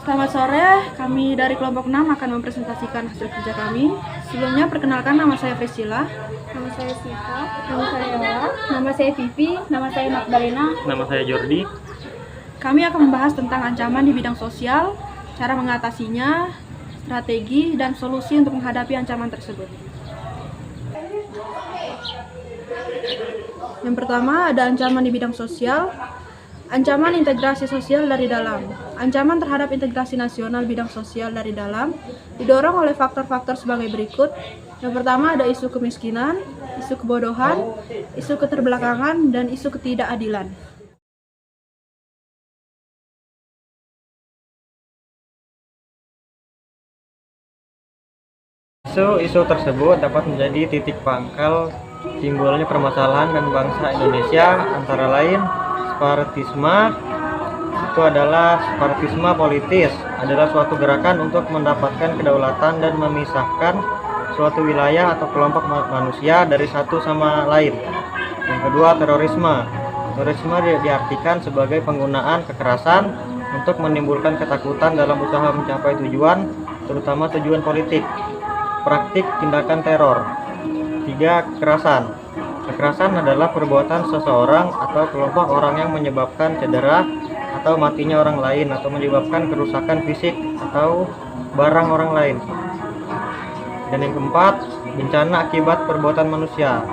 Selamat sore, kami dari kelompok 6 akan mempresentasikan hasil kerja kami. Sebelumnya perkenalkan, nama saya Priscilla. Nama saya Sita, nama saya Yola, nama saya Vivi, nama saya Magdalena. Nama saya Jordi. Kami akan membahas tentang ancaman di bidang sosial, cara mengatasinya, strategi, dan solusi untuk menghadapi ancaman tersebut. Yang pertama, ada ancaman di bidang sosial. Ancaman integrasi sosial dari dalam. Ancaman terhadap integrasi nasional bidang sosial dari dalam didorong oleh faktor-faktor sebagai berikut. Yang pertama ada isu kemiskinan, isu kebodohan, isu keterbelakangan, dan isu ketidakadilan. Isu tersebut dapat menjadi titik pangkal timbulnya permasalahan dan bangsa Indonesia, antara lain separatisme politis adalah suatu gerakan untuk mendapatkan kedaulatan dan memisahkan suatu wilayah atau kelompok manusia dari satu sama lain. Yang kedua, terorisme. Terorisme diartikan sebagai penggunaan kekerasan untuk menimbulkan ketakutan dalam usaha mencapai tujuan, terutama tujuan politik. Praktik tindakan teror. 3. Kekerasan. Kekerasan adalah perbuatan seseorang atau kelompok orang yang menyebabkan cedera atau matinya orang lain atau menyebabkan kerusakan fisik atau barang orang lain. Dan yang keempat, bencana akibat perbuatan manusia.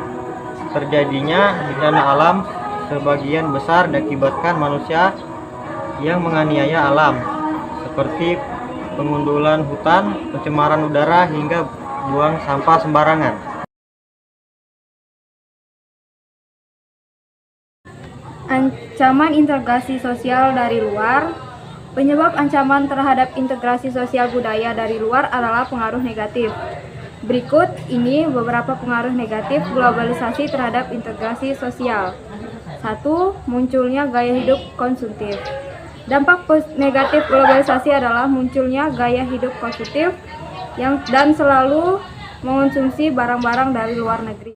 Terjadinya bencana alam sebagian besar diakibatkan manusia yang menganiaya alam, seperti pengundulan hutan, pencemaran udara, hingga buang sampah sembarangan. Ancaman integrasi sosial dari luar. Penyebab ancaman terhadap integrasi sosial budaya dari luar adalah pengaruh negatif. Berikut ini beberapa pengaruh negatif globalisasi terhadap integrasi sosial. 1. Munculnya gaya hidup konsumtif. Dampak negatif globalisasi adalah munculnya gaya hidup konsumtif dan selalu mengonsumsi barang-barang dari luar negeri.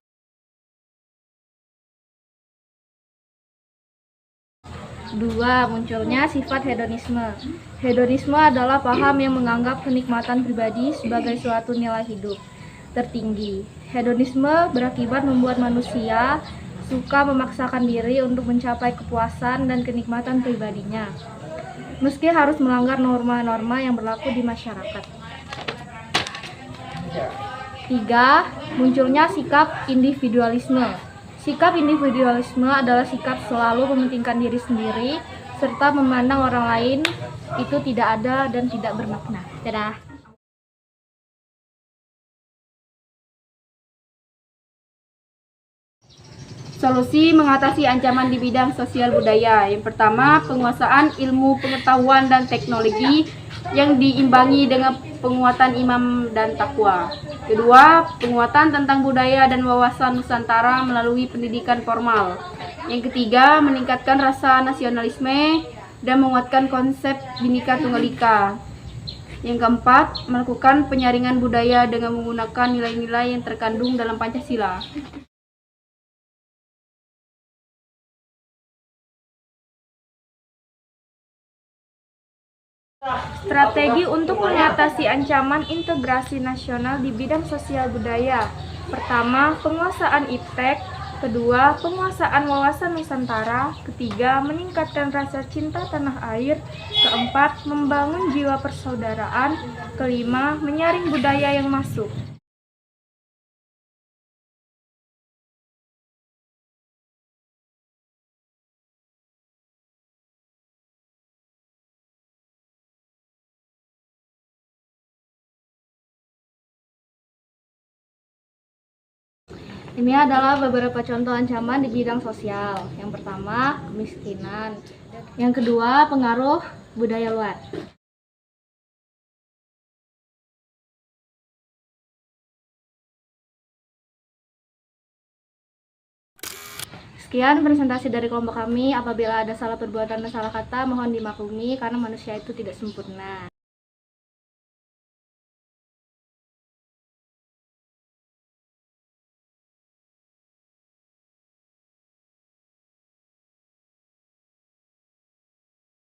2. Munculnya sifat hedonisme. Hedonisme adalah paham yang menganggap kenikmatan pribadi sebagai suatu nilai hidup tertinggi. Hedonisme berakibat membuat manusia suka memaksakan diri untuk mencapai kepuasan dan kenikmatan pribadinya, meski harus melanggar norma-norma yang berlaku di masyarakat. 3. Munculnya sikap individualisme. Sikap individualisme adalah sikap selalu mementingkan diri sendiri serta memandang orang lain itu tidak ada dan tidak bermakna. Dadah. Solusi mengatasi ancaman di bidang sosial budaya. Yang pertama, penguasaan ilmu pengetahuan dan teknologi yang diimbangi dengan penguatan iman dan takwa. Kedua, penguatan tentang budaya dan wawasan Nusantara melalui pendidikan formal. Yang ketiga, meningkatkan rasa nasionalisme dan menguatkan konsep Bhinneka Tunggal Ika. Yang keempat, melakukan penyaringan budaya dengan menggunakan nilai-nilai yang terkandung dalam Pancasila. Strategi untuk mengatasi ancaman integrasi nasional di bidang sosial budaya. Pertama, penguasaan iptek. Kedua, penguasaan wawasan Nusantara. Ketiga, meningkatkan rasa cinta tanah air. Keempat, membangun jiwa persaudaraan. Kelima, menyaring budaya yang masuk. Ini adalah beberapa contoh ancaman di bidang sosial. Yang pertama, kemiskinan. Yang kedua, pengaruh budaya luar. Sekian presentasi dari kelompok kami. Apabila ada salah perbuatan dan salah kata, mohon dimaklumi karena manusia itu tidak sempurna.